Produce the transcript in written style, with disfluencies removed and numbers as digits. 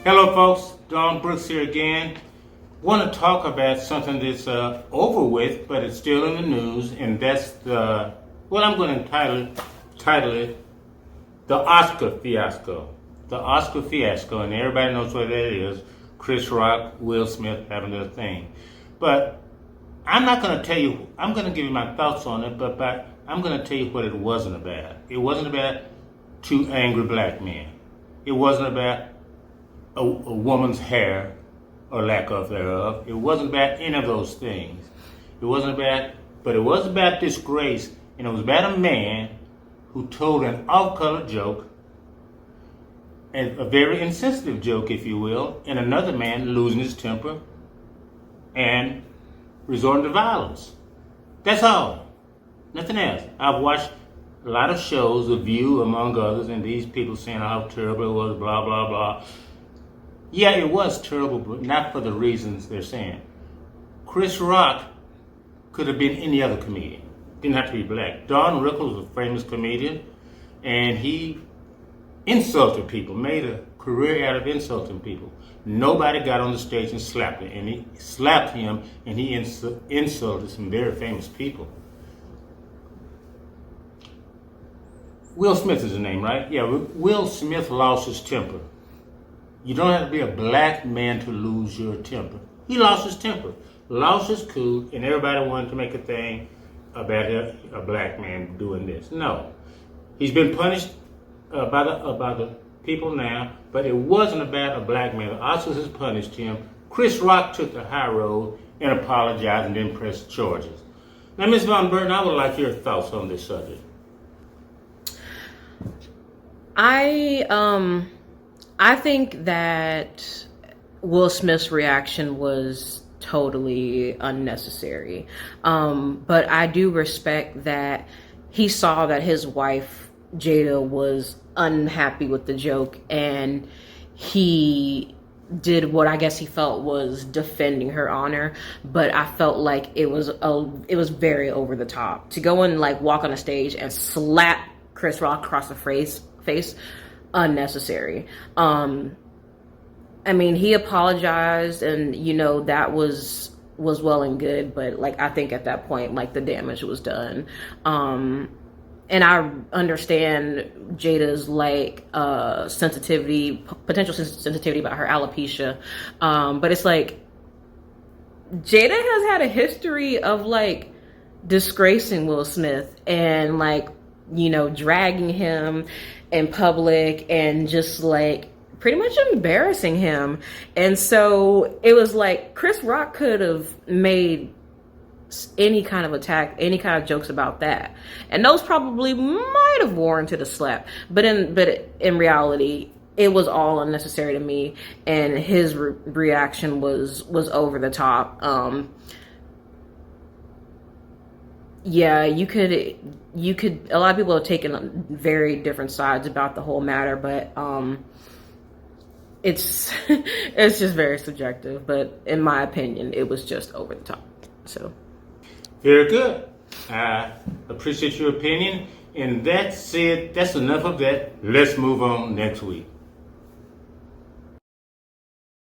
Hello folks, Don Brooks here again. Want to talk about something that's over with, but it's still in the news, and that's I'm going to title it the Oscar Fiasco. The Oscar Fiasco, and everybody knows what that is. Chris Rock, Will Smith having their thing. But I'm not going to tell you, I'm going to give you my thoughts on it, but I'm going to tell you what it wasn't about. It wasn't about two angry black men. It wasn't about a woman's hair or lack of thereof. It wasn't about any of those things. It wasn't about disgrace, and it was about a man who told an off-color joke, and a very insensitive joke, if you will, and another man losing his temper and resorting to violence. That's all. Nothing else. I've watched a lot of shows, The View among others, and these people saying how terrible it was, blah, blah, blah. Yeah, it was terrible, but not for the reasons they're saying. Chris Rock could have been any other comedian. Didn't have to be black. Don Rickles was a famous comedian, and he insulted people, made a career out of insulting people. Nobody got on the stage and slapped him, and he slapped him, and he insulted some very famous people. Will Smith is the name, right? Yeah, Will Smith lost his temper. You don't have to be a black man to lose your temper. He lost his temper, lost his cool, and everybody wanted to make a thing about a black man doing this. No. He's been punished by the people now, but it wasn't about a black man. The Oscars has punished him. Chris Rock took the high road and apologized and didn't press charges. Now, Ms. Von Burton, I would like your thoughts on this subject. I think that Will Smith's reaction was totally unnecessary. But I do respect that he saw that his wife, Jada, was unhappy with the joke, and he did what I guess he felt was defending her honor. But I felt like it was very over the top to go and like walk on a stage and slap Chris Rock across the face. Unnecessary. I mean, he apologized, and that was well and good, but like I think at that point, like, the damage was done. And I understand Jada's like potential sensitivity about her alopecia, but it's like Jada has had a history of like disgracing Will Smith and like dragging him in public and just like pretty much embarrassing him. And so it was like Chris Rock could have made any kind of attack, any kind of jokes about that, and those probably might have warranted a slap, but in reality it was all unnecessary to me, and his reaction was over the top. Yeah, you could, a lot of people have taken very different sides about the whole matter, but it's it's just very subjective. But in my opinion, it was just over the top. So, very good. I appreciate your opinion. And that said, that's enough of that. Let's move on next week.